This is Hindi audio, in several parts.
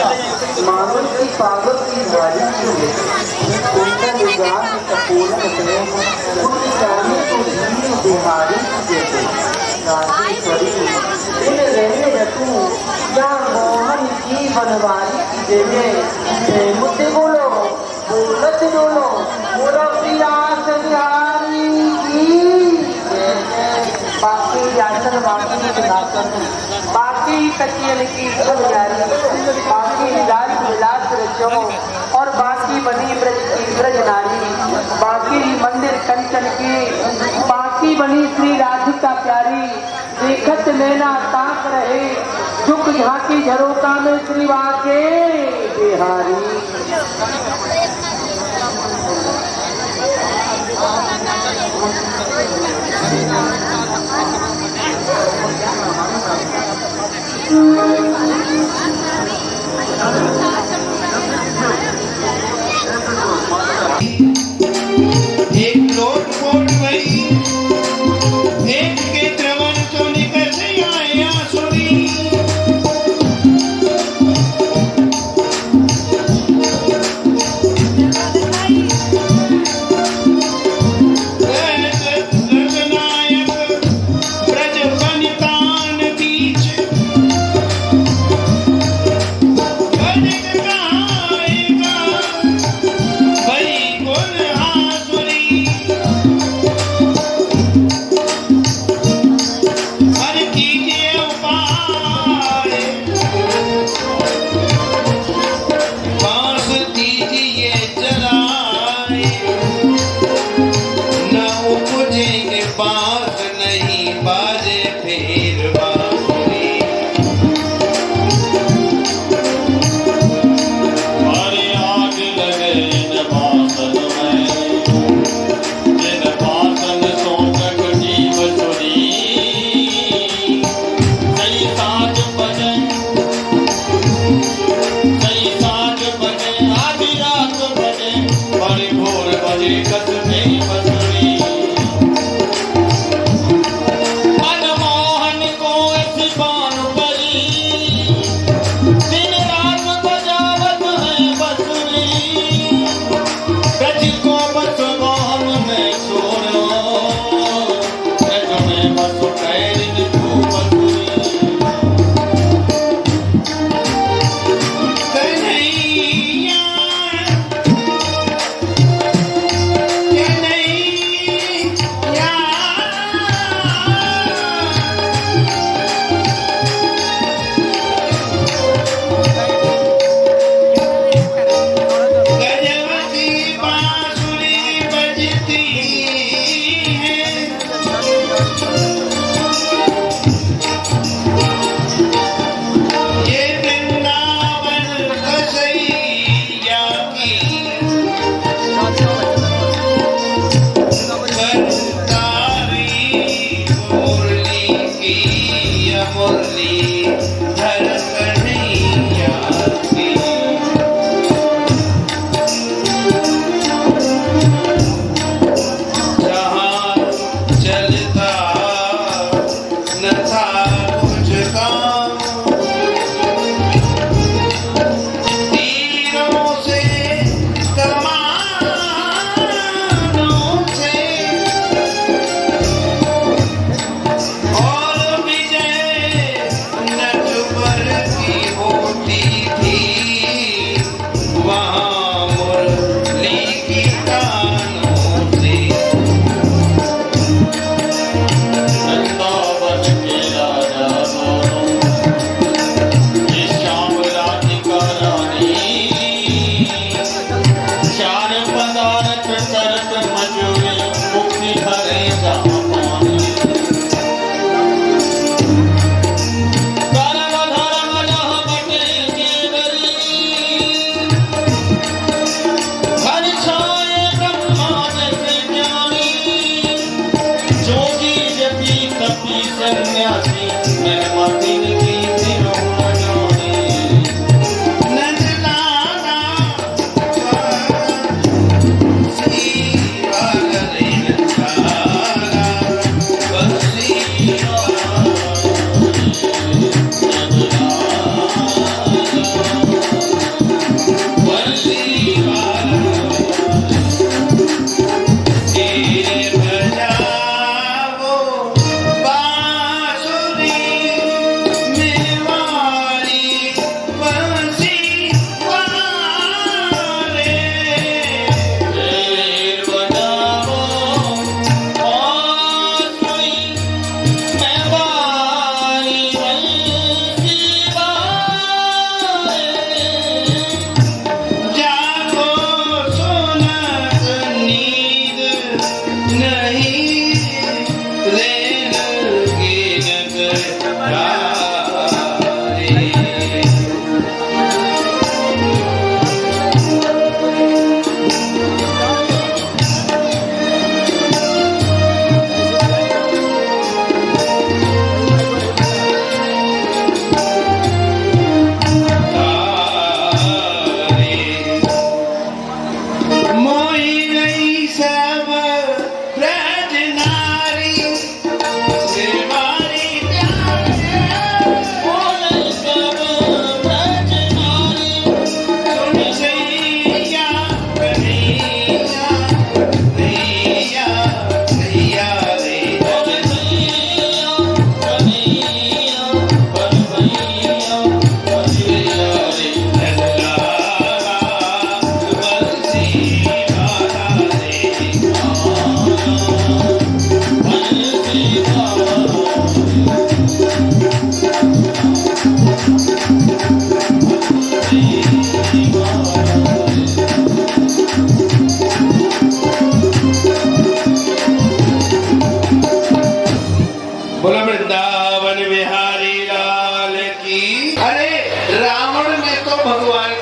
मानो कि पागल की वारी उनका निगाह कपूरन है उनकी जाने को धीरे बिहारी जैसे राजेश्वरी इन रहने रखूं या मोहन की बनवारी जैसे मुझे बोलो बोलत बोलो बोलो प्रियास बिहारी की बाकी आसन बाकी तकियल की यारी बाकी निगार विलास रचो और बाकी बनी ब्रज की ब्रज नारी बाकी मंदिर कंचन की बाकी बनी श्री राधिका प्यारी देखत नैना ताक रहे झुक झांकी झरोका में श्री वाके बिहारी एक लोट पोट गई एक के द्रवन तो निकल आया सुरी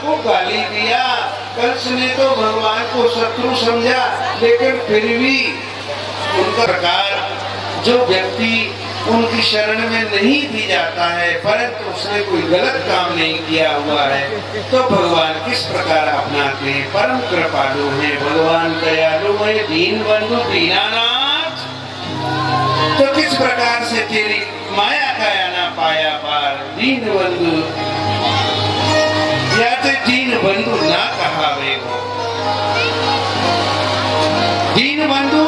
को गाली दिया। कंस ने तो भगवान को शत्रु समझा, लेकिन फिर भी उनका प्रकार जो व्यक्ति उनकी शरण में नहीं भी जाता है, परंतु उसने कोई गलत काम नहीं किया हुआ है, तो भगवान किस प्रकार अपनाते हैं। परम कृपालु हैं भगवान, दयालु है, दीन बंधु दीनानाथ। तो किस प्रकार से तेरी माया काया ना पाया पार, दीन बंधु या तो दीन बंधु ना कहावे हो। दीन बंधु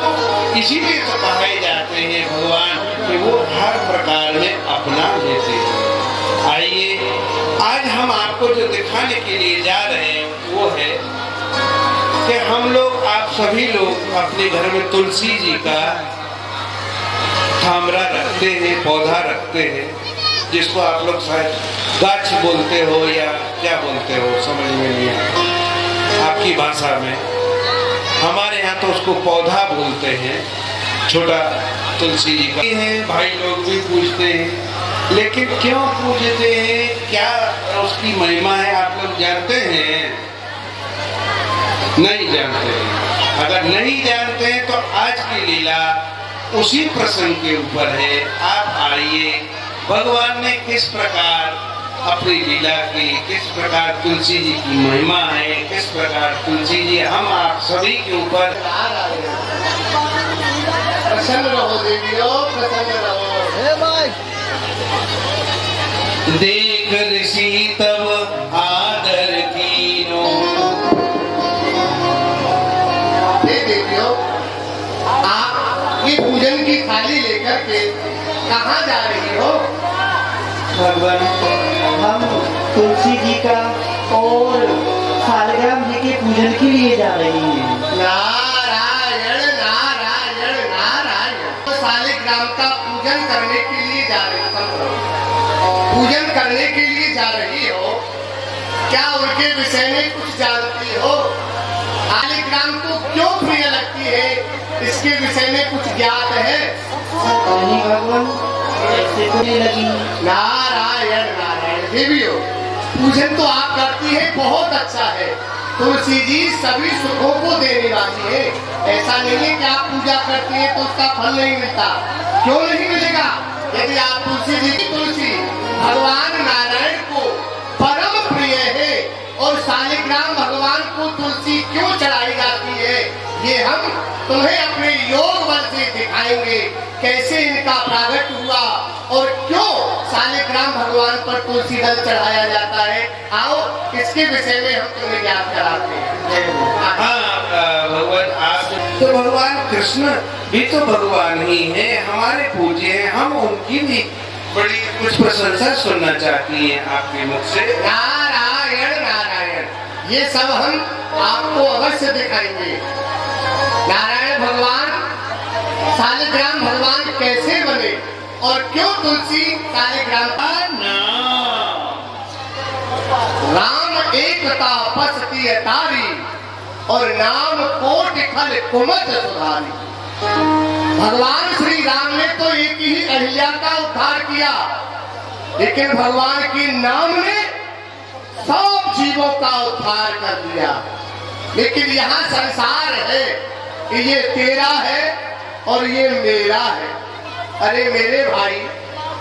इसीलिए तो कहे जाते हैं भगवान कि वो हर प्रकार में अपना लेते हैं। आइए आज हम आपको जो दिखाने के लिए जा रहे हैं वो है कि हम लोग, आप सभी लोग अपने घर में तुलसी जी का थामरा रखते हैं, पौधा रखते हैं, जिसको आप लोग शायद गाछ बोलते हो या क्या बोलते हो, समझ में नहीं आता आपकी भाषा में। हमारे यहाँ तो उसको पौधा बोलते हैं, छोटा तुलसी जी का है। भाई लोग भी पूछते हैं, लेकिन क्यों पूछते हैं, क्या उसकी महिमा है, आप लोग जानते हैं? नहीं जानते हैं। अगर नहीं जानते हैं तो आज की लीला उसी प्रसंग के ऊपर है। आप आइए, भगवान ने किस प्रकार अपनी लीला की, किस प्रकार तुलसी जी की महिमा है, किस प्रकार तुलसी जी हम आप सभी के ऊपर। प्रसन्न रहो देवियों, प्रसन्न रहो। देख ऋषि तब आदर कीनो। हे देवियों, आप ये पूजन की थाली लेकर के कहाँ जा रही हो? भगवान, हम तुलसी जी का और शालिग्राम जी के पूजन के लिए जा रही हैं। नारायण नारायण नारायण। तो शालिग्राम का पूजन करने के लिए जा रही हो, पूजन करने के लिए जा रही हो। क्या उनके विषय में कुछ जानती हो? शालिग्राम को क्यों प्रिय लगती है, इसके विषय में कुछ ज्ञात है? नहीं भगवान, ऐसे तो नहीं लगी। नारायण नारायण। देवियों, पूजन तो आप करती है, बहुत अच्छा है। तुलसी जी सभी सुखों को देने वाली है। ऐसा नहीं है कि आप पूजा करती है तो उसका फल नहीं मिलता। क्यों नहीं मिलेगा? यदि आप तुलसी जी की तुलसी भगवान नारायण को परम प्रिय है, और शालिग्राम भगवान को तुलसी क्यों चढ़ाई जाती है, ये हम तुम्हें अपने योग बल से दिखाएंगे। कैसे इनका प्रागट हुआ और क्यों शालिग्राम भगवान पर तुलसी दल चढ़ाया जाता है। आओ, इसके विषय में हम तुम्हें याद कराते हैं। हाँ भगवान, आप तो भगवान कृष्ण भी तो भगवान ही है, हमारे पूज्य हैं। हम उनकी भी बड़ी कुछ प्रशंसा सुनना चाहती हैं आपके मुख से। नारायण नारायण। ये सब हम आपको अवश्य दिखाएंगे। नारायण भगवान, शालिग्राम भगवान कैसे बने और क्यों तुलसी शालिग्राम का नाम। राम एकता पसती तारी, और नाम कोटि खल कुमत सुधारी। भगवान श्री राम ने तो एक ही अहिल्या का उद्धार किया, लेकिन भगवान के नाम ने सब जीवों का उद्धार कर दिया। लेकिन यहाँ संसार है कि ये तेरा है और ये मेरा है। अरे मेरे भाई,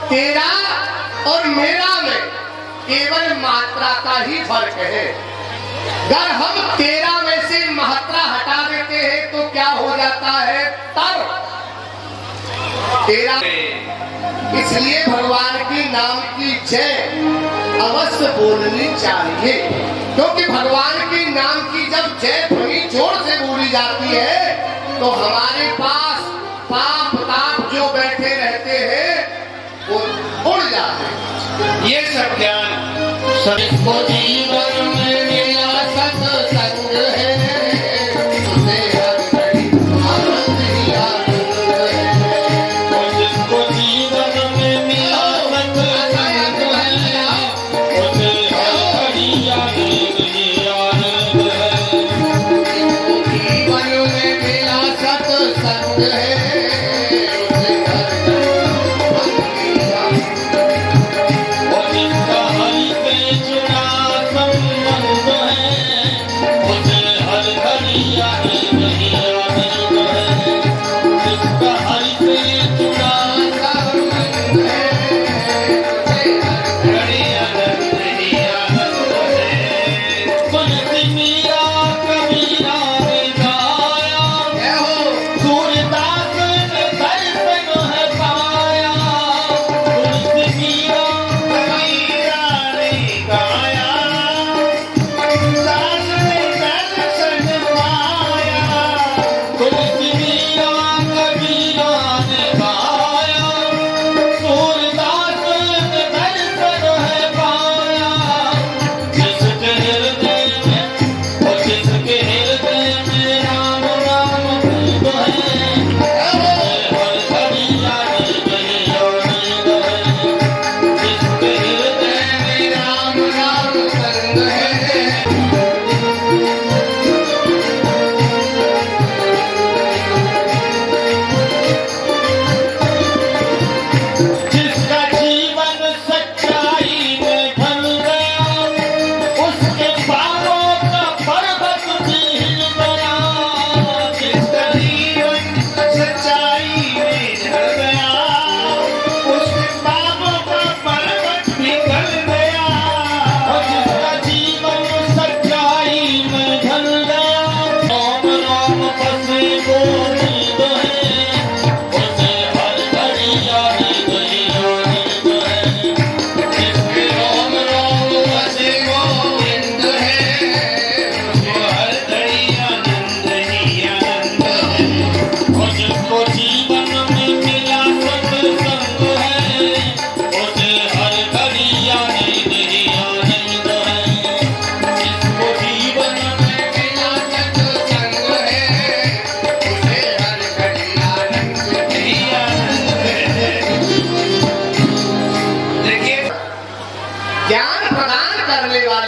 तेरा और मेरा में केवल मात्रा का ही फर्क है। अगर हम तेरा में से मात्रा हटा देते हैं तो क्या हो जाता है? तर तेरा। इसलिए भगवान के नाम की जय अवश्य बोलनी चाहिए, क्योंकि भगवान के नाम की जब जय ध्वनि जोर से बोली जाती है तो हमारे पास पाप ताप जो बैठे रहते हैं वो उड़ जाते हैं। ये सब ज्ञान जीवन में मेरा सत्संग है, उसे हर घड़ी आनंद ही आनंद है। मुझको जीवन में मिला सत्संग है, उसे हर घड़ी आनंद ही आनंद है। जीवन में मेरा सत्संग है, उसे हर घड़ी आनंद ही आनंद है। वो जिसका हरि पे चुना संग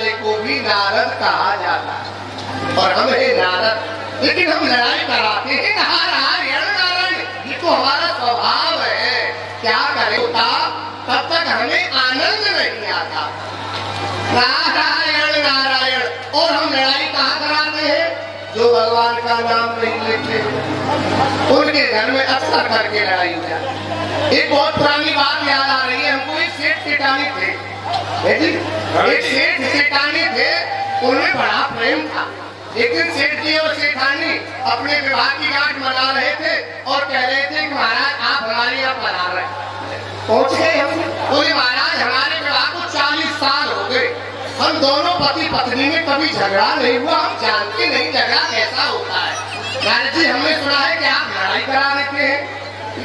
वाले को भी नारद कहा जाता है। और हम है नारद, लेकिन हम लड़ाई कराते हैं नारायण नारायण, ये तो हमारा स्वभाव है। क्या करें होता, तब तक हमें आनंद नहीं आता। नारायण नारायण, और हम लड़ाई कहाँ कराते हैं? जो भगवान का नाम नहीं लेते उनके घर में अक्सर करके लड़ाई हो जाती। एक बहुत पुरानी बात याद आ रही है हमको। एक सेठ सेठानी थे, एक सेठ सेठानी थे, उनमें बड़ा प्रेम था। लेकिन सेठ जी और सेठानी अपने विवाह की गांठ मना रहे थे और कह रहे थे कि महाराज आप हमारे यहाँ पधार रहे। पहुंचे हम, बोले महाराज हमारे विवाह को 40 साल हो गए, हम दोनों पति पत्नी में कभी झगड़ा नहीं हुआ, हम जानते नहीं झगड़ा कैसा होता है। नारद जी हमने सुना है कि आप लड़ाई करा देते हैं।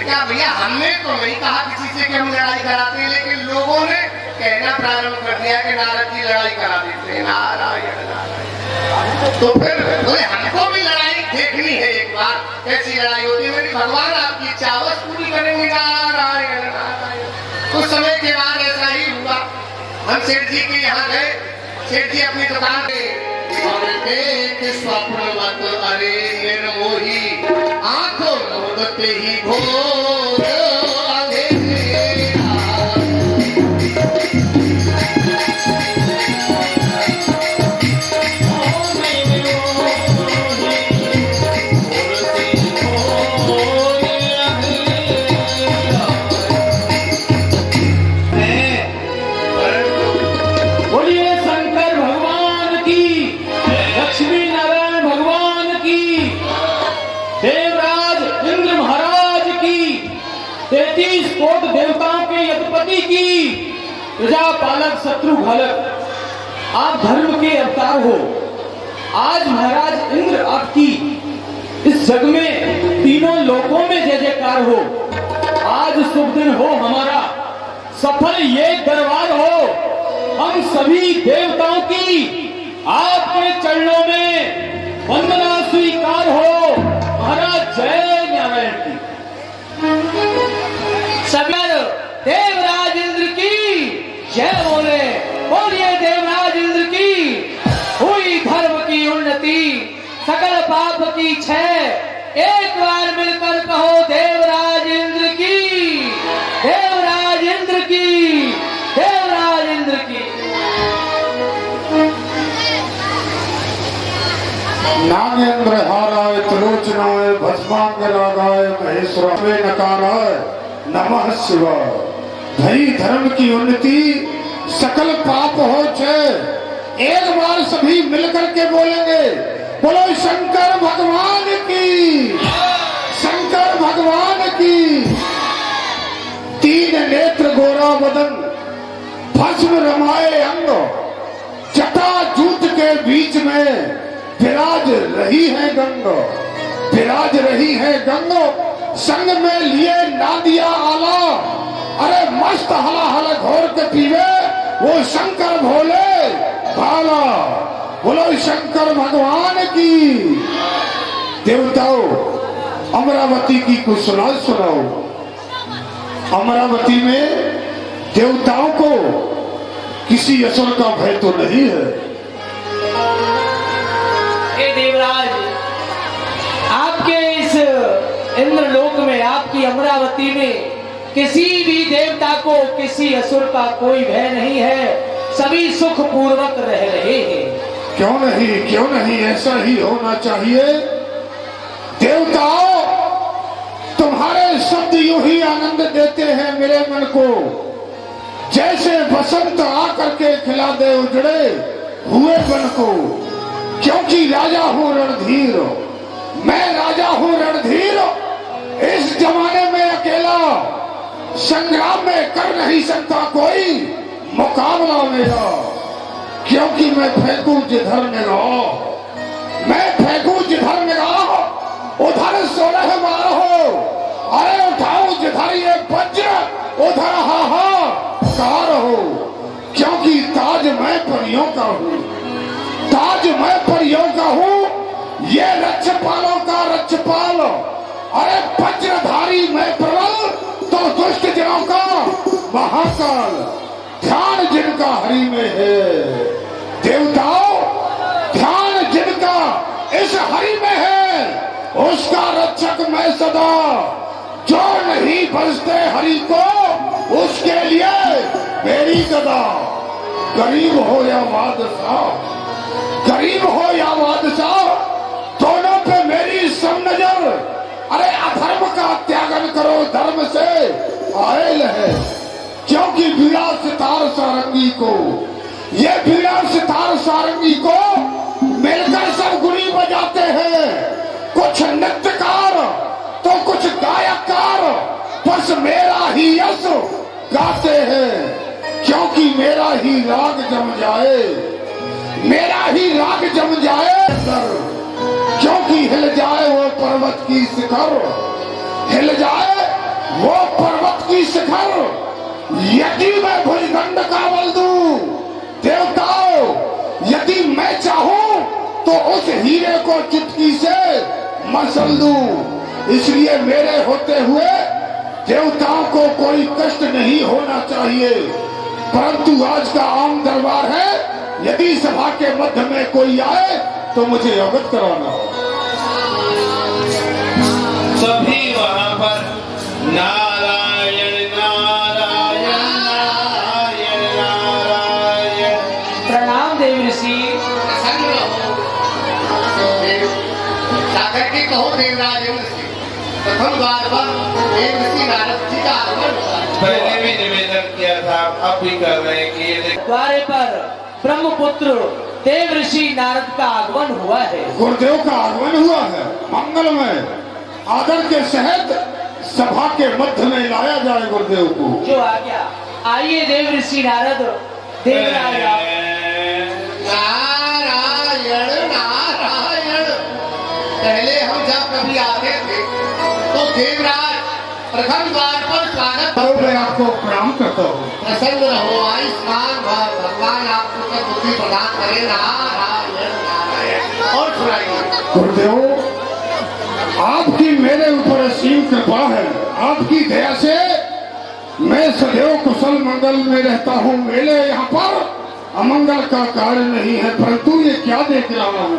कहा भैया हमने तो नहीं कहा किसी से कि हम लड़ाई कराते हैं, लेकिन लोगों ने कहना प्रारंभ कर दिया कि नारद जी लड़ाई करा देते हैं। नारायण नारायण। तो फिर बोले हमको भी लड़ाई देखनी है एक बार, कैसी लड़ाई होती है। मेरी भगवान आपकी चावत पूरी करेंगे। नारायण नारायण। कुछ समय के बाद ऐसा ही हुआ, हम सेठ जी के यहाँ गए। सेठ जी अपनी दुकान पे और एक स्वप्नवत अरे निर्मोही आंखों मोदते ही घोर अंधेरा। कोट देवताओं के यज्ञपति की, प्रजापालक शत्रु घालक, आप धर्म के अवतार हो। आज महाराज इंद्र आपकी इस जग में तीनों लोकों में जय जयकार हो। आज शुभ दिन हो हमारा, सफल ये दरबार हो। हम सभी देवताओं की आपके चरणों में वंदना स्वीकार हो। महाराज जय नारायण की। सबर देवराज इंद्र की जय बोले। बोलिए देवराज इंद्र की। हुई धर्म की उन्नति, सकल पाप की क्षय। एक बार मिलकर कहो देवराज इंद्र की, देवराज इंद्र की, देवराज इंद्र की। नागेंद्र हाराय त्रिलोचनाय भस्मांग रागाय महेश्वराय नकाराय नमः शिवाय। धरी धर्म की उन्नति, सकल पाप हो छे। एक बार सभी मिलकर के बोलेंगे, बोलो शंकर भगवान की, शंकर भगवान की। तीन नेत्र गोरा बदन, भस्म रमाए अंग, जटा जूट के बीच में विराज रही है गंगा, विराज रही है गंगा। संग में लिए नादिया आला, अरे मस्त हला हला घोर के पीवे वो शंकर भोले भाला। बोलो शंकर भगवान की। देवताओं, अमरावती की कुछ सुनाओ। अमरावती में देवताओं को किसी असुर का भय तो नहीं है। हे देवराज, आपके इस इंद्रलोक में, आपकी अमरावती में किसी भी देवता को किसी असुर का कोई भय नहीं है। सभी सुख पूर्वक रह रहे हैं। क्यों नहीं, क्यों नहीं, ऐसा ही होना चाहिए। देवताओं, तुम्हारे शब्द यूं ही आनंद देते हैं मेरे मन को, जैसे बसंत आकर के खिला दे उजड़े हुए वन को। क्योंकि राजा हूं रणधीर, मैं राजा हूं रणधीर। इस जमाने में अकेला संग्राम में कर नहीं सकता कोई मुकाबला मेरा। क्योंकि मैं फेंकू जिधर निगाह, मैं फेंकू जिधर निगाह, उधर 16 बार हो। अरे उठाओ जिधर ये वज्र, उधर हाहाकार हो। क्योंकि ताज मैं परियों का हूँ, ताज मैं परियों का हूँ। ये रक्षपालों का रक्षपाल, अरे वज्रधारी मैं प्रबल, तो दुष्ट जनों का महाकाल। ध्यान जिनका हरि में है, देव उसका रक्षक मैं सदा। जो नहीं बजते हरि को उसके लिए मेरी गदा। गरीब हो या बादशाह, गरीब हो या बादशाह, दोनों पे मेरी सब नजर। अरे अधर्म का त्यागन करो धर्म से आयल है, क्योंकि बीड़ा सितार सारंगी को, ये बीड़ा सितार सारंगी को मिलकर सब गुणी बजाते हैं। कुछ नृत्यकार तो कुछ गायककार, बस मेरा ही यश गाते हैं। क्योंकि मेरा ही राग जम जाए, मेरा ही राग जम जाए, क्योंकि हिल जाए वो पर्वत की शिखर, हिल जाए वो पर्वत की शिखर। यदि मैं भुजगंड का बल दूं देवताओं, यदि मैं चाहूं तो उस हीरे को चुटकी से मसल दूं। इसलिए मेरे होते हुए देवताओं को कोई कष्ट नहीं होना चाहिए। परंतु आज का आम दरबार है, यदि सभा के मध्य में कोई आए तो मुझे अवगत कराना हो। सभी वहां पर नारायण नारायण नारायण नारायण। प्रणाम देव ऋषि। प्रसन्न रहो देव, जाकर के कहो देवराज ऋषि, प्रथम द्वार पर देव ऋषि नारद जी का आगमन हुआ है। पहले भी निवेदन किया था, अब भी कर रहे हैं कि ये द्वारे पर ब्रह्मपुत्र देव ऋषि नारद का आगमन हुआ है। गुरुदेव का आगमन हुआ है, मंगलमय आदर के सहित सभा के मध्य में लाया जाए गुरुदेव को। जो आ गया, आइए देव ऋषि नारद देवराज आप। नारायण नारायण। पहले हम जब कभी आते थे तो देवराज प्रथम द्वार पर स्वागत। तो मैं आपको प्रणाम करता हूँ। प्रसन्न रहो, आयुष्मान भव, भगवान आपको सब बुद्धि प्रदान करे। नारायण नारायण। और सुनाइए गुरुदेव, आपकी मेरे ऊपर असीम कृपा है। आपकी दया से मैं सदैव कुशल मंगल में रहता हूँ। मेरे यहाँ पर अमंगल का कार्य नहीं है। परंतु ये क्या देख रहा हूँ,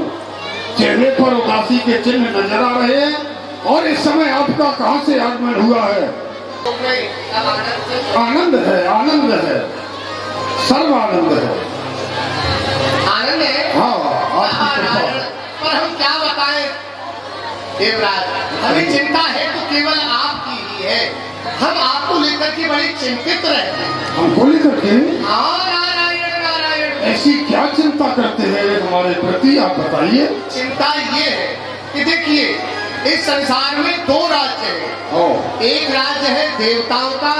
चेहरे पर उदासी के चिन्ह नजर आ रहे हैं। और इस समय आपका कहाँ से आगमन हुआ है? आनंद है, आनंद है, सर्व आनंद है। आनंद है। हाँ, आपकी कृपा। पर हम क्या बताएं देवराज, हमें चिंता है तो केवल आपकी ही है। हम आपको लेकर के बड़ी चिंतित रहते हैं। हमको लेकर के हाँ, नारायण नारायण। ऐसी क्या चिंता करते हैं हमारे प्रति, आप बताइए। चिंता ये है कि देखिए, इस संसार में दो राज्य हैं। एक राज्य है देवताओं का,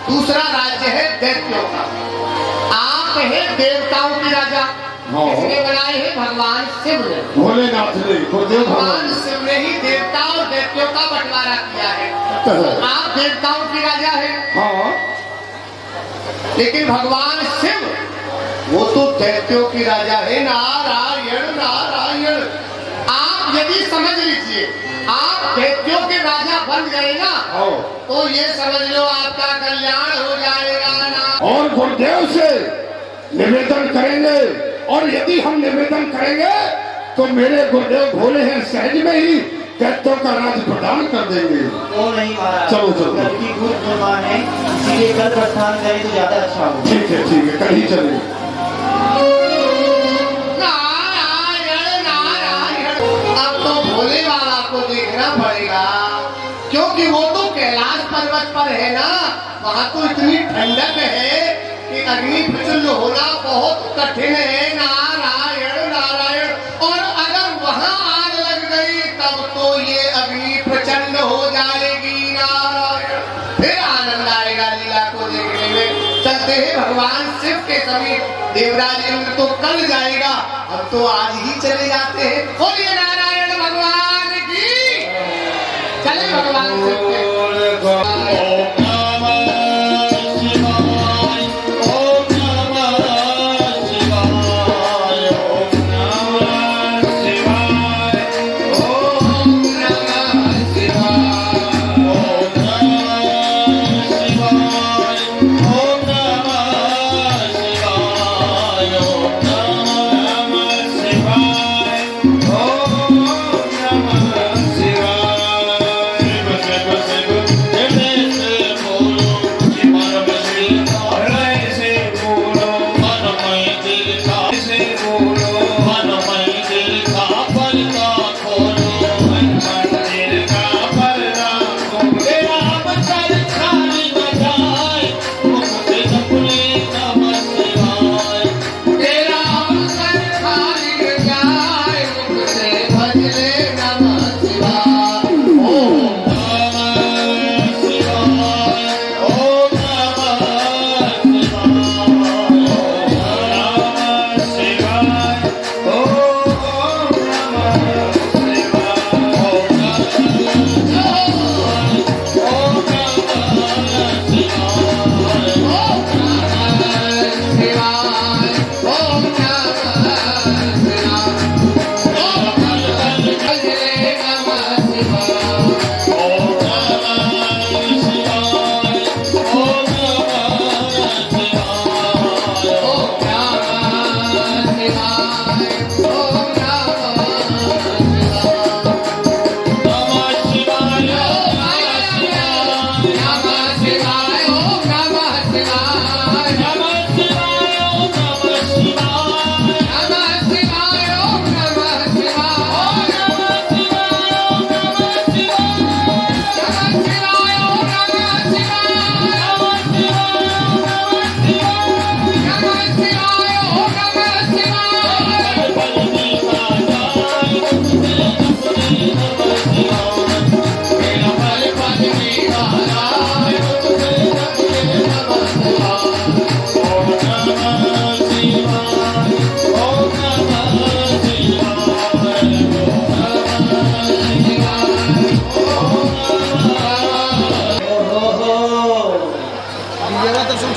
दूसरा राज्य है दैत्यों का। आप है देवताओं की राजा। किसने बनाए हैं? भगवान शिव ने, भोलेनाथ ने, गुरुदेव भगवान शिव ने ही देवता और दैत्यों का बंटवारा किया है। तो आप देवताओं की राजा है। हाँ, लेकिन भगवान शिव वो तो दैत्यों की राजा है। नारायण नारायण। आप यदि समझ लीजिए, आप दैत्यों के राजा बन गए ना, तो ये समझ लो आपका कल्याण हो जाएगा ना। और गुरुदेव से निवेदन करेंगे, और यदि हम निवेदन करेंगे तो मेरे गुरुदेव भोले हैं, सहज में ही दैत्यों का राज प्रदान कर देंगे। वो नहीं महाराज, चलो चलो, घर की भूत प्रमाण है, इसीलिए कल प्रस्थान करें तो ज्यादा अच्छा होगा। ठीक है, कल ही चलेंगे। नारायण नारायण। अब तो भोले बाबा को देखना पड़ेगा, क्योंकि वो तो कैलाश पर्वत पर है ना। वहाँ तो इतनी ठंडक है कि अग्नि प्रचंड होना बहुत कठिन है। नारायण नारायण। और अगर वहाँ आग लग गई तब तो ये अग्नि प्रचंड हो जाएगी। नारायण। फिर आनंद आएगा लीला को देखने में। चलते हैं भगवान शिव के समीप। देवराज इंद्र तो कल जाएगा, हम तो आज ही चले जाते हैं। बोलिए नारायण भगवान की। चले भगवान शिव के। शिवाय।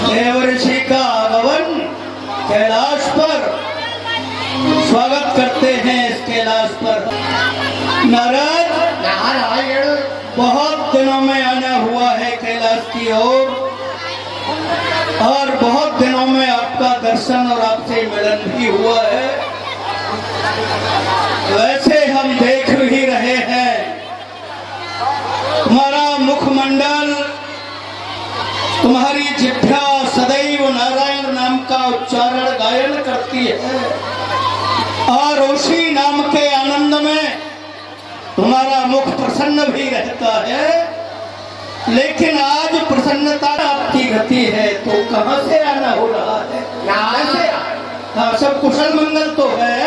देवर्षि का आगमन कैलाश पर स्वागत करते हैं। इस कैलाश पर नारद नारायण बहुत दिनों में आना हुआ है कैलाश की ओर, और बहुत दिनों में आपका दर्शन और आपसे मिलन भी हुआ है। वैसे हम देख ही रहे हैं तुम्हारा मुखमंडल, तुम्हारी जिह्वा सदैव नारायण नाम का उच्चारण गायन करती है, और उसी नाम के आनंद में तुम्हारा मुख प्रसन्न भी रहता है। लेकिन आज प्रसन्नता आपकी गति है, तो कहां से आना हो रहा है? हाँ, सब कुशल मंगल तो है।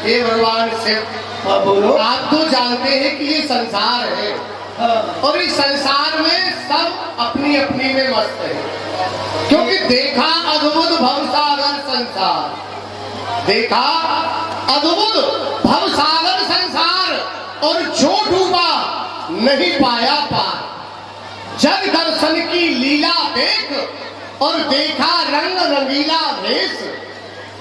हे भगवान शिव, हाँ बोलो। आप तो जानते हैं कि ये संसार है, हाँ, और इस संसार में सब अपनी अपनी में मस्त है। क्योंकि देखा अद्भुत भवसागर संसार, देखा अद्भुत भवसागर संसार, और जो डूबा नहीं पाया पार। जग दर्शन की लीला देख और देखा रंग रंगीला वेश,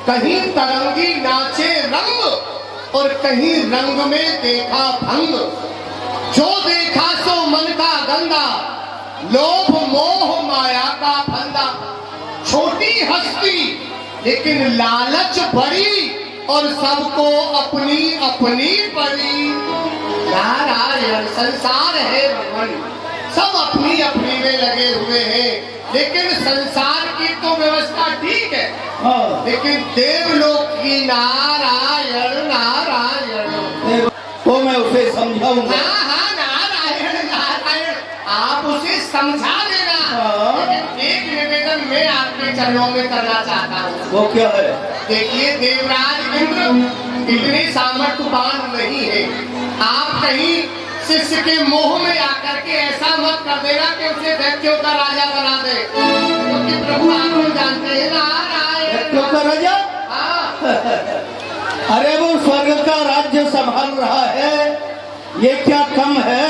कहीं तरंगी नाचे रंग और कहीं रंग में देखा भंग। जो देखा सो मन का गंदा, लोभ मोह माया का फंदा। छोटी हस्ती लेकिन लालच बड़ी, और सबको अपनी अपनी बड़ी। नारायण संसार है भगवान, सब अपनी अपनी में लगे हुए हैं। लेकिन संसार की तो व्यवस्था ठीक है, हाँ। लेकिन देवलोक की नारायण नारायण, तो मैं उसे समझाऊंगा। हाँ हाँ नारायण नारायण, आप उसे समझा देना। हाँ। लेकिन एक निवेदन मैं आपके चरणों में करना चाहता हूँ। वो क्या है? देखिए देवराज इंद्र इतने सामर्थ्यवान नहीं है। आप कहीं शिष्य के मोह में आकर के ऐसा मत कर देना कि उसे दैत्यों का राजा बना दे, क्योंकि प्रभु आप लोग जानते हैं नारायण। दैत्यों का राजा? हाँ। अरे वो स्वर्ग का राज्य संभाल रहा है, ये क्या कम है?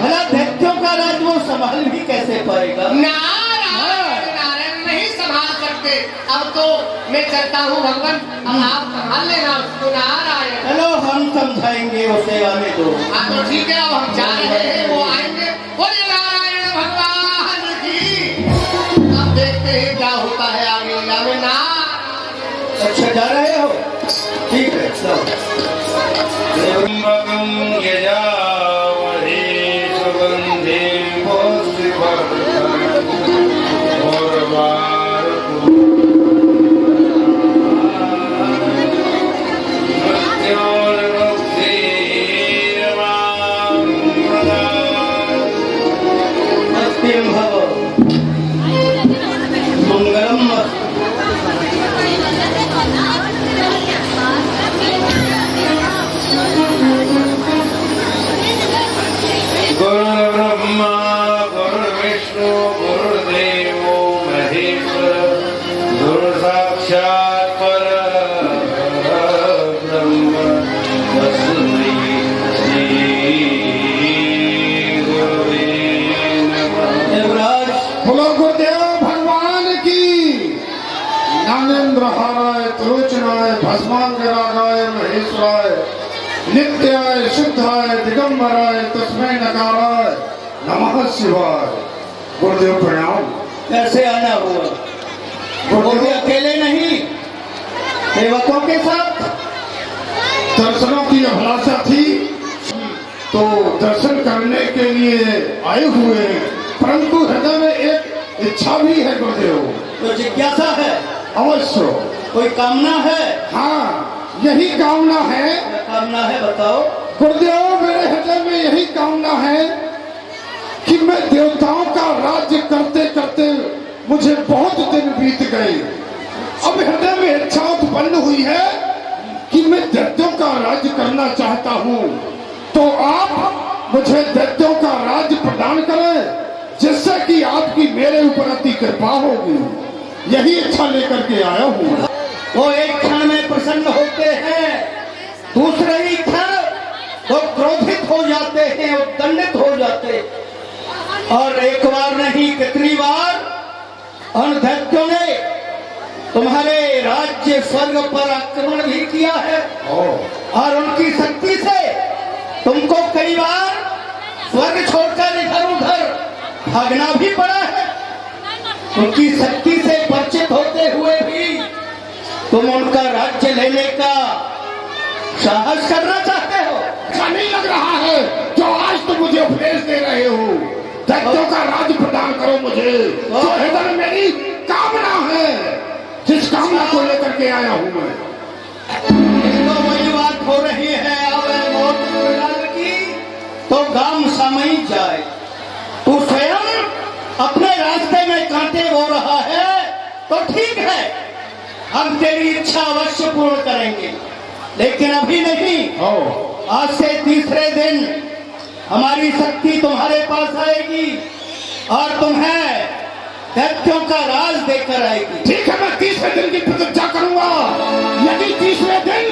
भला दैत्यों का राज्य वो संभाल भी कैसे पाएगा? नारायण नारायण नहीं संभाल सकते। अब तो मैं चलता हूँ भगवान, अब आप संभाल लेना उसको। नारायण, चलो हम समझाएंगे उसे, आने दो। हाँ तो ठीक है, अब हम जा रहे हैं, वो आएंगे। बोले नारायण भगवान की। अब देखते हैं क्या होता है आगे लीला में। ना अच्छा जा रहे हो? ठीक है चलो। मंगलम गुरु ब्रह्मा गुरु विष्णु गुरुदेवो महेश्वर, गुरु साक्षात् परब्रह्म तस्मै श्री गुरुवे नमः। देवराज बोलो गुरुदेव भगवान की। ज्ञानेन्द्र हाराय त्रिलोचनाय भस्मांगरागाय महेश्वराय, नित्याय शुद्धाय दिगंबराय तस्मै नकाराय नमः शिवाय। गुरुदेव प्रणाम। कैसे आना हुआ? वो भी अकेले नहीं, सेवकों के साथ दर्शनों की अभिलाषा थी तो दर्शन करने के लिए आए हुए हैं, परंतु हृदय में एक इच्छा भी है गुरुदेव। तो जिज्ञासा है, अवश्य कोई कामना है? हाँ, यही कामना है। क्या कामना है बताओ? गुरुदेव मेरे हृदय में यही कामना है कि मैं देवताओं का राज्य करते करते मुझे बहुत दिन बीत गए। अब हृदय में इच्छा उत्पन्न हुई है कि मैं दैत्यों का राज्य करना चाहता हूँ, तो आप मुझे दैत्यों का राज्य प्रदान करें जिससे कि आपकी मेरे ऊपर अति कृपा होगी। यही इच्छा लेकर के आया हूँ। वो एक क्षण में प्रसन्न होते हैं, दूसरे ही क्षण वो क्रोधित हो जाते हैं, उत्दंडित हो जाते हैं। और एक बार नहीं कितनी बार उन दैत्यों ने तुम्हारे राज्य स्वर्ग पर आक्रमण भी किया है और उनकी शक्ति से तुमको कई बार स्वर्ग छोड़कर इधर उधर भागना भी पड़ा है। उनकी शक्ति से परिचित होते हुए भी तुम उनका राज्य लेने का साहस करना चाहते हो? ऐसा नहीं लग रहा है जो आज तुम मुझे उपदेश दे रहे हो, दैत्यों का राज्य प्रदान करो मुझे। तो हृदय में मेरी कामना है, जिस कामना को लेकर के आया हूँ मैं। तो वही बात हो रही है, अब मौत प्रदान की तो गाम समय जाए। तू स्वयं अपने रास्ते में कांटे बो रहा है तो ठीक है, हम तेरी इच्छा अवश्य पूर्ण करेंगे, लेकिन अभी नहीं। आज से तीसरे दिन हमारी शक्ति तुम्हारे पास आएगी और तुम्हें दैत्यों का राज देकर आएगी। ठीक है, मैं तीसरे दिन की प्रतीक्षा करूंगा। यदि तीसरे दिन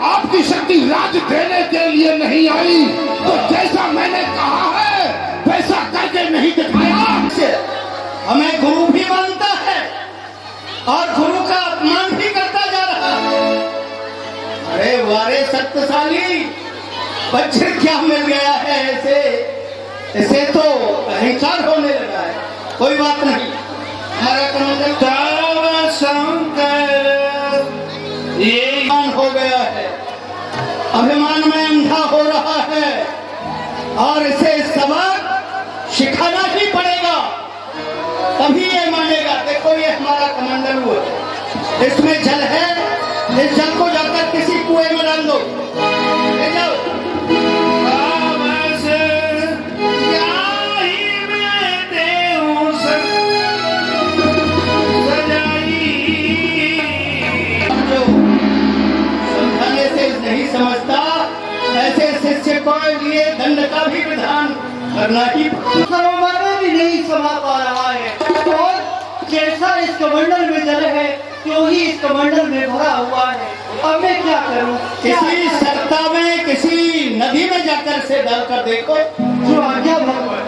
आपकी शक्ति राज देने के लिए नहीं आई तो जैसा मैंने कहा है वैसा करके नहीं दिखाया। हमें गुरु भी मानता है और गुरु का अपमान भी करता जा रहा है। अरे वारे शक्तिशाली बच्चे, क्या मिल गया है ऐसे तो अहंकार होने लगा है। कोई बात नहीं, हमारा कमंडल तारा शंकर ये अभिमान हो गया है, अभिमान में अंधा हो रहा है और इसे सबक सिखाना ही पड़ेगा, तभी ये मानेगा। देखो ये हमारा कमंडल हुआ, इसमें जल है, इस जल को जाकर किसी कुएं में डाल दो, ले जाओ। समझाने से नहीं समझता, ऐसे शिष्य को लिए दंड का भी विधान करना ही सरोवर भी नहीं समा पा रहा है और जैसा इस कमंडल में जल है त्यों ही इस कमंडल में भरा हुआ है। अब मैं क्या करूं? किसी सरता में, किसी नदी में जाकर से डालकर देखो। जो आज्ञा भगवान।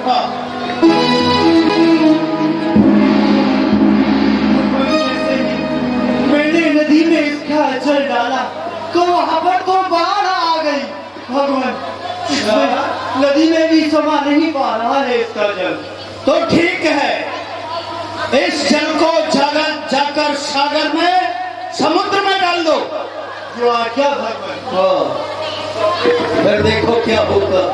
मैंने नदी में इसका जल डाला तो वहां पर तो बाढ़ आ गई। भगवान, इसमें नदी में भी समा नहीं पा रहा है इसका जल। तो ठीक है, इस जल को जाकर सागर में, समुद्र में डाल दो। जो आज्ञा भगवान। फिर देखो क्या होगा।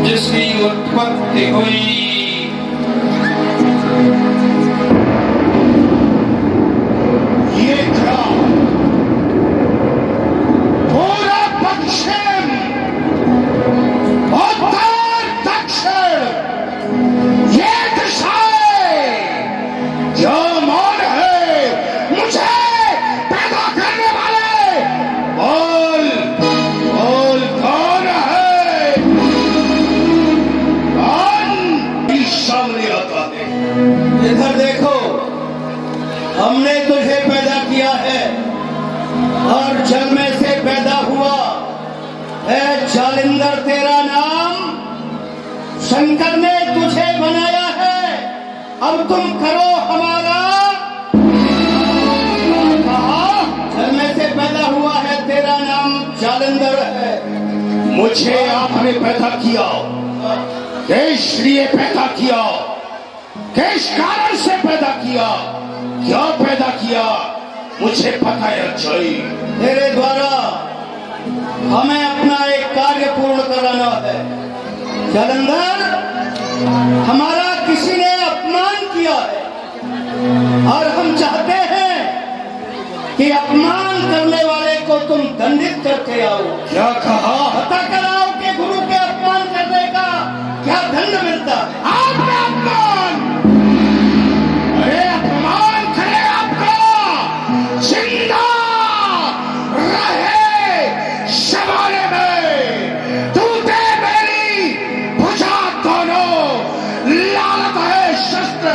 जिसकी उत्पत्ति हुई ये था पूरा पश्चिम, उत्तर, दक्षिण, ये दिशाएं जो मौन है मुझे पैदा करने और जल में से पैदा हुआ है जालिंदर तेरा नाम। शंकर ने तुझे बनाया है, अब तुम करो हमारा। कहा जल में से पैदा हुआ है, तेरा नाम जालिंदर है। मुझे आपने पैदा किया, किस लिए पैदा किया, किस कारण से पैदा किया, क्या पैदा किया, मुझे पता है चाहिए। तेरे द्वारा हमें अपना एक कार्य पूर्ण कराना है। जालिंदर, हमारा किसी ने अपमान किया है और हम चाहते हैं कि अपमान करने वाले को तुम दंडित करके आओ। क्या कहा? पता कराओ कि गुरु के अपमान करने का क्या दंड मिलता है। आपका अपमान, अरे अपमान करे आपका, जिंदा रहे शमाने में, टूटे मेरी भुजा दोनों, लालत है शस्त्र।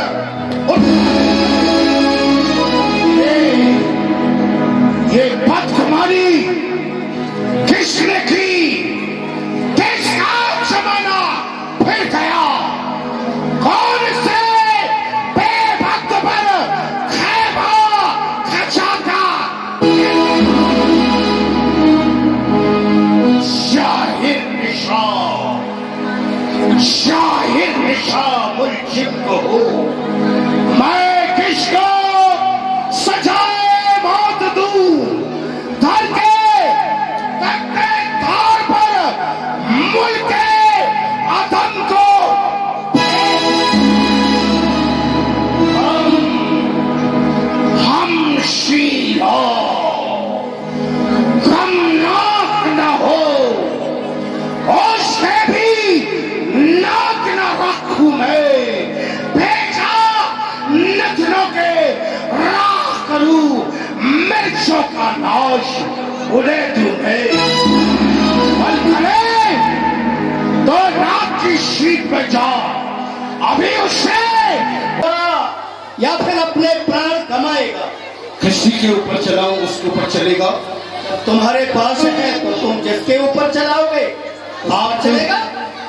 ये बदकुमारी किसने की, किसका जमाना फिर गया, कौन से बेभक्त पर खैबा खचाता। शाहिर निशान, शाहिर निशान मुल्जिम को हो, मैं किसको सजाए मौत दूं, धर के तख्ते धार पर मुल्क अदम को। हम शीला गमनाक न हो, उससे भी नाक न रखूं मैं, भेजा नथनों के राख करूं, मिर्चों का नाश उन्हें दूंगे। बल करे तो रात की शीत पे जा, अभी उससे या फिर अपने प्राण कमाएगा। किसी के ऊपर चलाऊं उसके ऊपर चलेगा। तुम्हारे पास है तो तुम जिसके ऊपर चलाओगे आप चलेगा।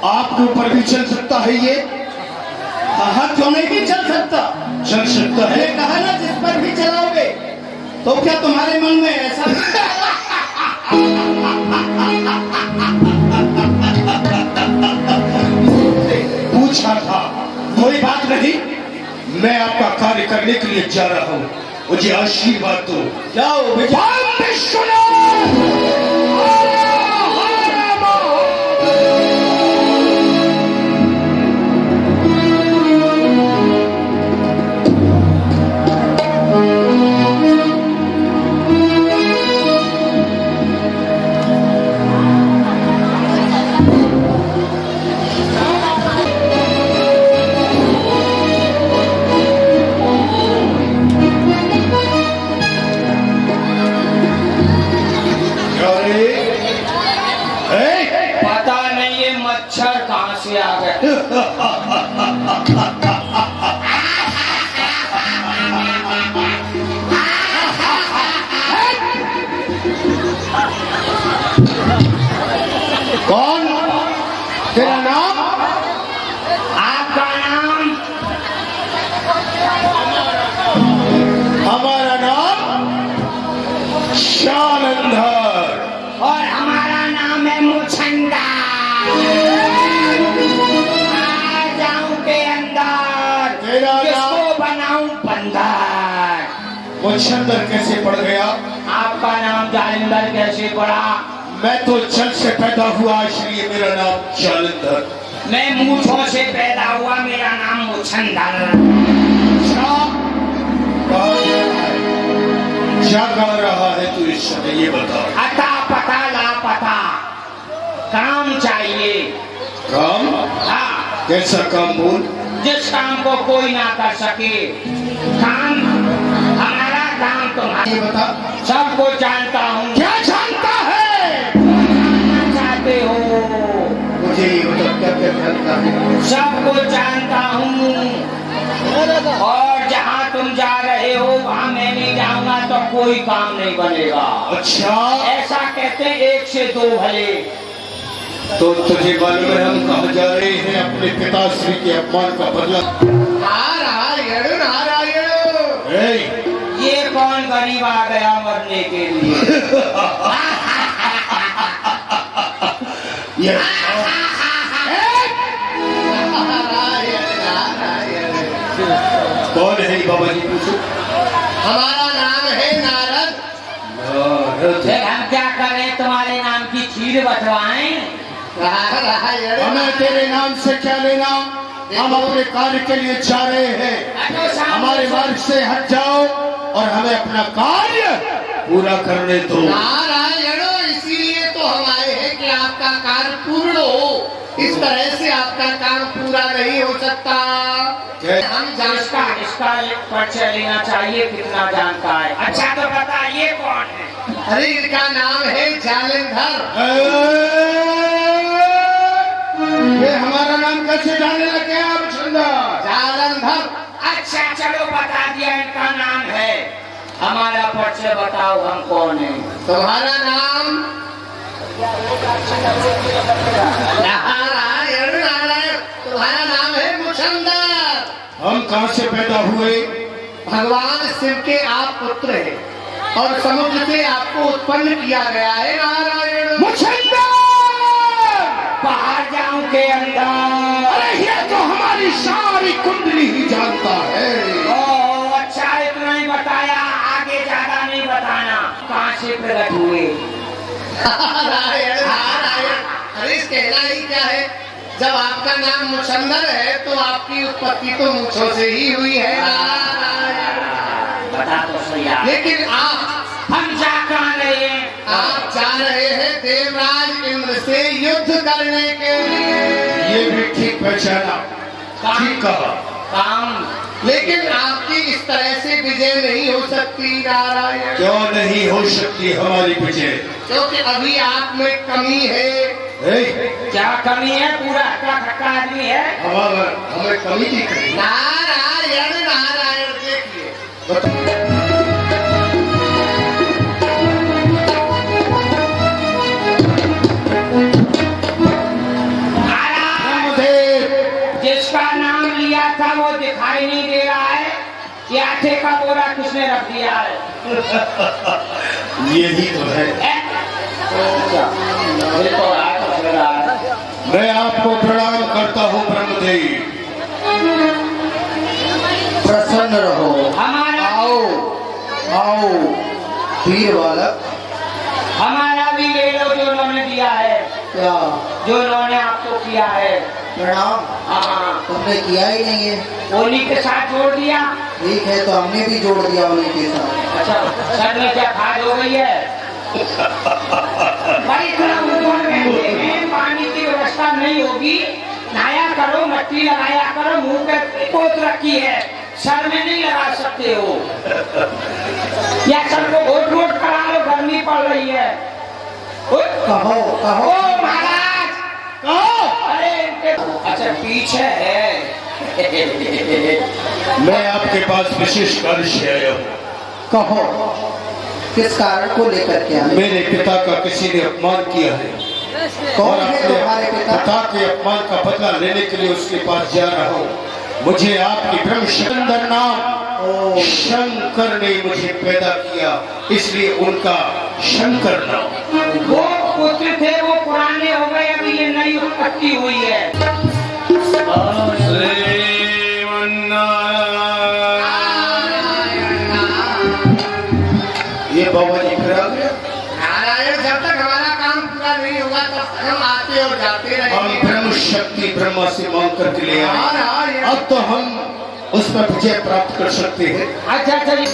आपके ऊपर भी चल सकता है ये? कहा क्यों नहीं भी चल सकता, चल सकता मैंने है। कहा ना जिस पर भी चलाओगे। तो क्या तुम्हारे मन में ऐसा पूछा था, कोई बात नहीं, मैं आपका कार्य करने के लिए जा रहा हूँ, मुझे आशीर्वाद दो। जाओ विजय। पता नहीं ये मच्छर कहाँ से आ गए। कौन? तेरा नाम? आपका नाम? हमारा नाम शालंधर। और हमारा नाम है मुछंदा। आ जाऊं के अंदर, तेरा किसको नाम? बनाऊं बंदर। मुछंदर कैसे पड़ गया? आपका नाम जालिंदर कैसे पड़ा? मैं तो जल से पैदा हुआ, इसलिए मेरा नाम जालिंधर। मैं मूंछों से पैदा हुआ, मेरा नाम मुछंदर। क्या कर रहा है तू इस समय, ये बता। अता पता लापता, काम चाहिए। काम? हाँ, कैसा काम बोल? जिस काम को कोई ना कर सके। काम हमारा, काम तुम्हारा। ये बता। सबको जानता हूँ। क्या जानता है? जानना चाहते हो? मुझे ये बता, क्या क्या जानता है? सबको जानता हूँ। और जहाँ तुम जा रहे हो वहाँ मैं नहीं जाऊंगा तो कोई काम नहीं बनेगा। अच्छा, ऐसा कहते हैं, एक से दो भले। तो तुझे मालूम है हम कहाँ जा रहे हैं? अपने पिताश्री के अपमान का बदला। नारायण नारायण। ए, ये कौन गरीब आ गया मरने के लिए? ये नारायण नारायण। कौन है बाबा जी? पूछो। हमारा नाम है नारद। फिर हम क्या करें? तुम्हारे नाम की खीर बटवाएं? नारायण। हमें तेरे नाम से क्या लेना? हम अपने कार्य के लिए जा रहे हैं। हमारे मार्ग से हट जाओ और हमें अपना कार्य पूरा करने दो। नारायण, इसीलिए तो हम आए हैं कि आपका कार्य पूर्ण हो। इस तरह से आपका काम पूरा नहीं हो सकता। हम इसका इसका परिचय लेना चाहिए, कितना जानता है? अच्छा तो बताइए कौन है? अरे इनका नाम है जालंधर। ये हमारा नाम कैसे जाने लगे आप चंदा? जालंधर। अच्छा चलो बता दिया इनका नाम है। हमारा परिचय बताओ, हम कौन है? तुम्हारा नाम? नारायण नारायण। तुम्हारा नाम है मुचंदर। हम कहाँ से पैदा हुए? भगवान शिव के आप पुत्र हैं और समुद्र से आपको उत्पन्न किया गया है। नारायण। मुचंदर! बाहर जाऊं के अंदर? अरे ये तो हमारी सारी कुंडली ही जानता है। ओ अच्छा, इतना ही बताया, आगे ज्यादा नहीं बताना। कहाँ से प्रकट हुए? नारायण नारायण। अरे इस कहना ही क्या है? जब आपका नाम मुचंदर है तो आपकी उत्पत्ति तो मूंछों से ही हुई है। नारायण। बता तो सही यार। लेकिन आप, हम जा कहाँ रहे हैं? आप जा रहे हैं देवराज इंद्र से युद्ध करने के लिए। ये भी ठीक पहचाना, ठीक कहा। काम लेकिन आपकी इस तरह से विजय नहीं हो सकती। नारायण। क्यों नहीं हो सकती हमारी विजय? क्योंकि अभी आप में कमी है। क्या कमी है? पूरा खट्टा आदमी है। हमें कमी दिख रही। नारायण नारायण। देखिए, जिसका नाम लिया था वो दिखाई नहीं दे रहा है। ये आटे का बोरा किसने रख दिया है? यही तो है। मैं आपको प्रणाम करता हूँ ब्रह्मदेव। प्रसन्न रहो। हमारा आओ आओ वीर बालक। हमारा भी ले लो जो उन्होंने दिया है, क्या जो उन्होंने आपको किया है। प्रणाम? हाँ, तुमने किया ही नहीं है। उन्हीं के साथ जोड़ दिया। ठीक है, तो हमने भी जोड़ दिया उन्हीं के साथ। अच्छा, सर में क्या खाद हो गई है? भाई इतना ऊपर बैठे हैं, पानी की व्यवस्था नहीं होगी। नहाया करो, मट्टी लगाया करो, मुंह पे पोत रखी है, सर में नहीं लगा सकते हो। या सर को वोट वोट करा लो, गर्मी पड़ रही है। कहो कहो। ओ महाराज कहो। अरे अच्छा पीछे है। मैं आपके पास विशेष कार्य से आया हूँ। कहो, किस कारण को लेकर के आए? मेरे पिता का किसी ने अपमान किया है कौन और है अपने तुम्हारे पिता? पिता के अपमान का बदला लेने के लिए उसके पास जा रहा हूँ। मुझे आपकी ब्रह्मशंकर नाम शंकर ने मुझे पैदा किया, इसलिए उनका शंकर नाम। वो पुत्र थे, वो पुराने हो गए, अभी ये नई उत्पत्ति हुई है। ये बाबा जी फिर आ गया। नारायण, जब तक हमारा काम पूरा नहीं होगा तब तक हम आते और जाते हम रहेंगे। ब्रह्म शक्ति ब्रह्मा से मांग करके ले आए। अब तो हम उस पर विजय प्राप्त कर सकते हैं। अच्छा अच्छा जी।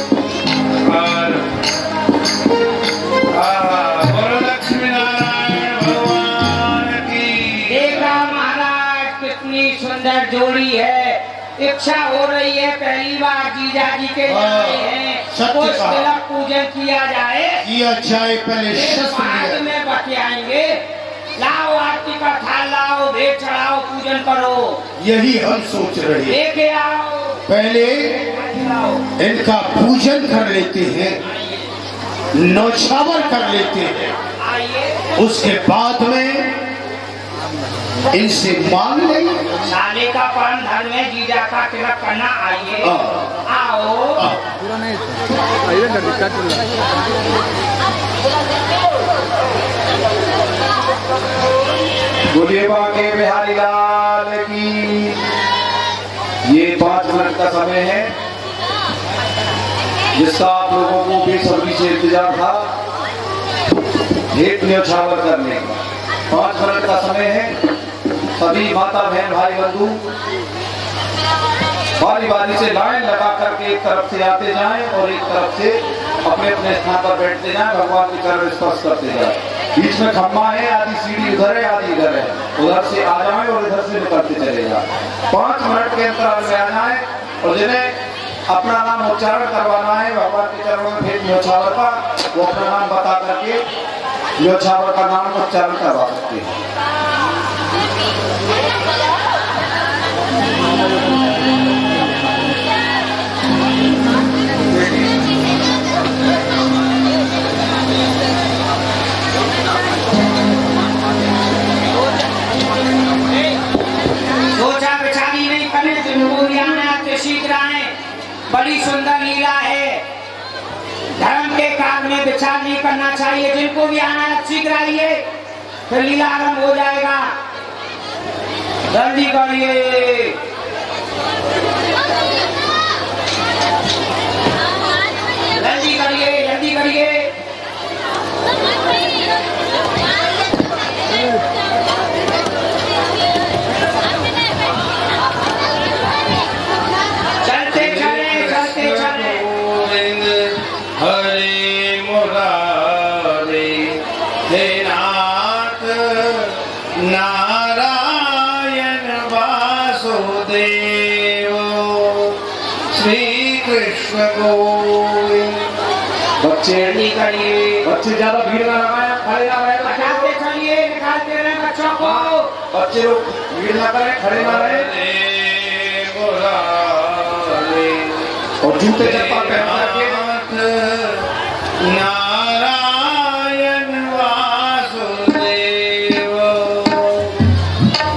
बोलो लक्ष्मी नारायण भगवान की। देखा महाराज, कितनी सुंदर जोड़ी है। इच्छा हो रही है पहली बार जीजा जी के जाए हैं, सत्य कुछ कहा। तिलक पूजन किया जाए, किया जाए, पहले फिर शस्त्र बाद लिया। में बतियाएंगे। लाओ आरती का थाल लाओ, भेंट चढ़ाओ, पूजन करो। यही हम सोच रहे हैं। लेके आओ, पहले लाओ। इनका पूजन कर लेते हैं, नौछावर कर लेते हैं, उसके बाद में इनसे मांग लेंगे। साले का पान धर में जीजा का तिलक करना, आइए आओ। बोलिए बाके बिहारी लाल की। ये 5 मिनट का समय है जिसका आप लोगों को बेसब्री से इंतजार था भेंट न्यौछावर करने का। 5 मिनट का समय है। सभी माता बहन भाई बंधु बारी बारी से लाइन लगा करके एक तरफ से आते जाएं और एक तरफ से अपने अपने स्थान पर बैठते जाएं, भगवान की चरण स्पर्श करते जाएं। बीच में खम्मा है, आधी सीढ़ी उधर है, आधी इधर है, उधर से आ जाएं और इधर से निकलते चले जाएं। 5 मिनट के अंतराल में आ जाएं और जिन्हें अपना नाम उच्चारण करवाना है भगवान के चरणों में भेंट न्यौछावर का, वो अपना नाम बता करके न्यौछावर का नाम उच्चारण करवा सकते हैं। सोचा बेचारी नहीं करने जिनको भी आना तो सीख रहा है। बड़ी सुंदर लीला है। धर्म के काम में विचार नहीं करना चाहिए। जिनको भी आना है सीख रही है, फिर लीला आरंभ हो जाएगा। जल्दी करिए। जल्दी करिए, जल्दी करिए। चलते चले, चलते चले। गोविंद हरे मुरारे हे नाथ नारायण वासुदेव श्री कृष्ण गोविंद। जल्दी करिए। बच्चे ज्यादा भीड़ ना लगाएं, खड़े ना रहें। निकालते चलिए, निकालते रहे बच्चों को। बच्चे लोग भीड़ ना करें, खड़े ना रहें हरे मुरारे और जूते चप्पल पहन करके नारायण वासुदेव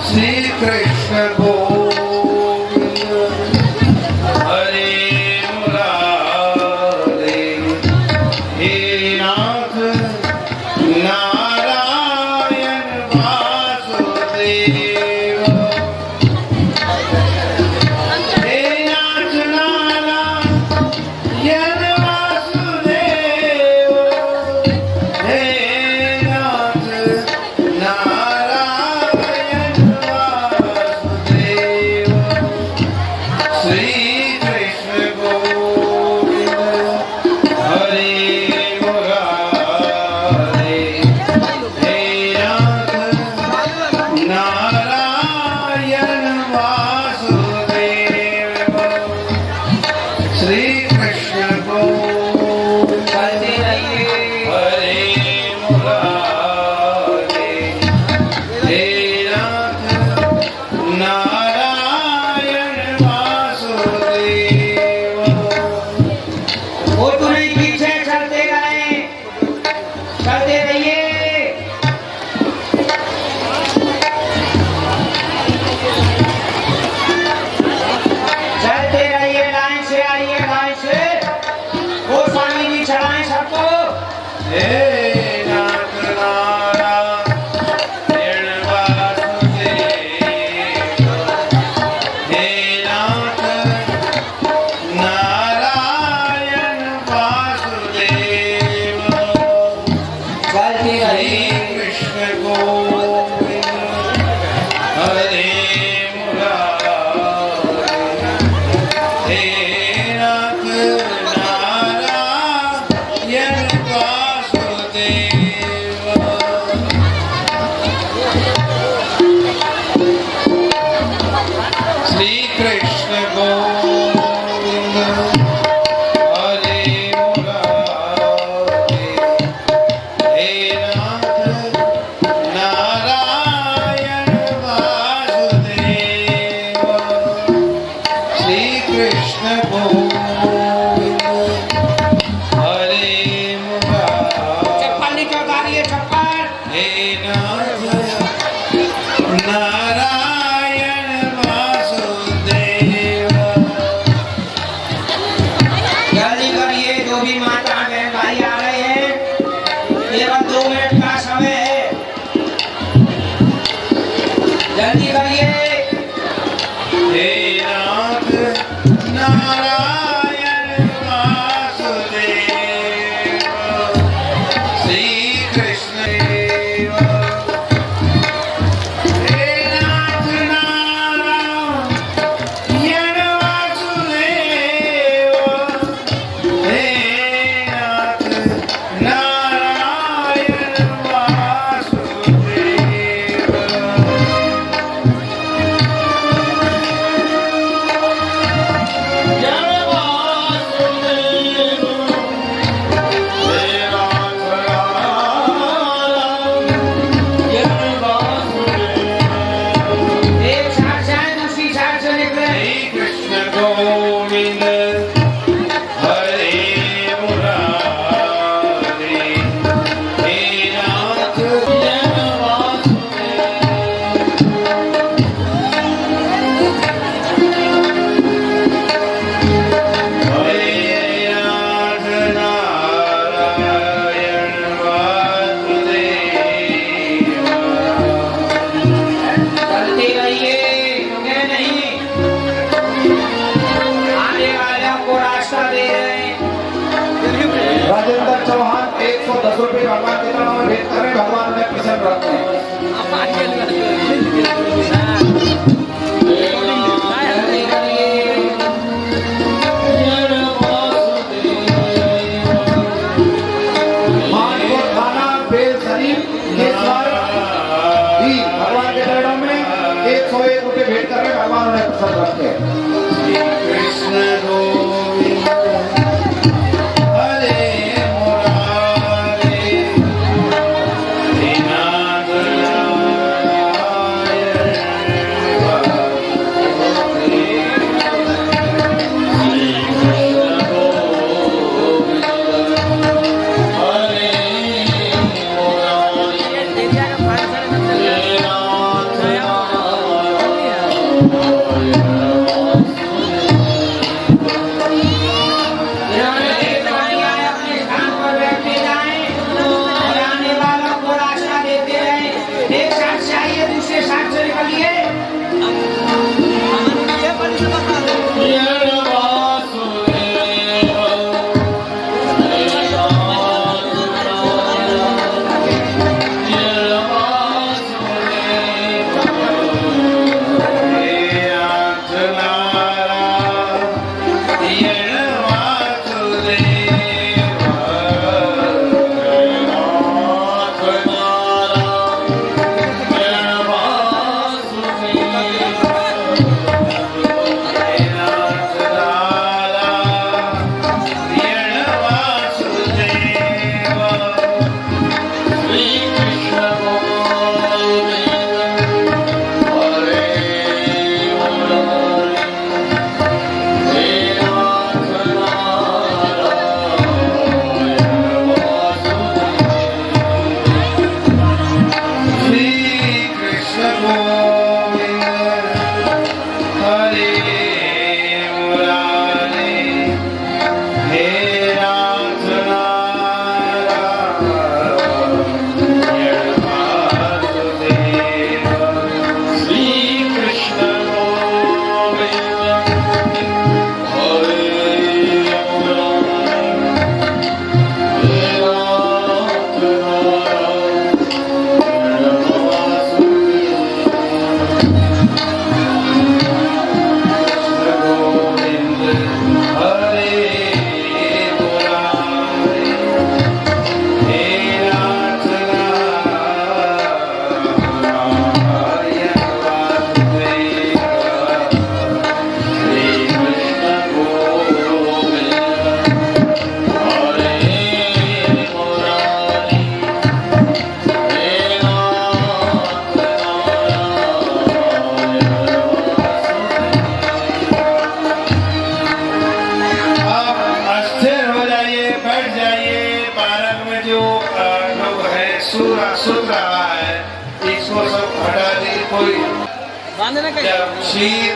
श्री कृष्ण गोविंद हरे मुरारे हे नाथ नारायण वासुदेव हे नाथ नारायण वासुदेव हे नाथ नारायण वासुदेव श्री कृष्ण गोविंद हरे मुरारे हे नाथ नारायण वासुदेव श्री कृष्ण गोविंद चलते रहिए। हरे मुरारे हे नाथ नारायण वासुदेव। वो तो नहीं, पीछे चलते गए, चलते रहिए। चलते रहिए, लाइन से आइए, लाइन से। वो स्वामी जी चढ़ाएं सबको। हे नाथ नारायण वासुदेव हे नाथ नारायण वासुदेव चलते श्री रहिए। कृष्ण गोविंद हरे मुरारे हे नाथ नारायण वासुदेव श्री कृष्ण गोविंद हरे मुरारे हे नाथ नारायण वासुदेव श्री कृष्ण गोविंद हरे मुरारे छठ का समय है, जल्दी करिए। हे नाथ नारायण वासुदेव श्री कृष्ण देव। हे नाथ नारायण वासुदेव। हे नाथ नारायण वासुदेव। एक साथ जाए, दूसरी साइड से निकले। कृष्ण गोविंद हरे मुरारी। हे नाथ नारायण वासुदेव। चलते रहिए, रुके नहीं। आने वालों को रास्ता दे रहे हैं। राजेंद्र चौहान 110 रुपये भगवान के चरणों में भेंट करें, भगवान उन्हें प्रसन्न रखते हैं। जल्दी करिए। मान को खाना बेल शरीफ केसर भी भगवान के चरणों में 101 रुपये भेंट करें, भगवान उन्हें प्रसन्न रखते हैं। कृष्ण गोविंद हरे मुरारी। हे नाथ नारायण इन्होंने देख लिया है, अपने स्थान पर बैठते जाएं और आने वालों को रास्ता देते रहें। एक साथ से आइए, दूसरे साथ से निकलिए। सुन रहा है, इसको सब हटा दी। कोई शीर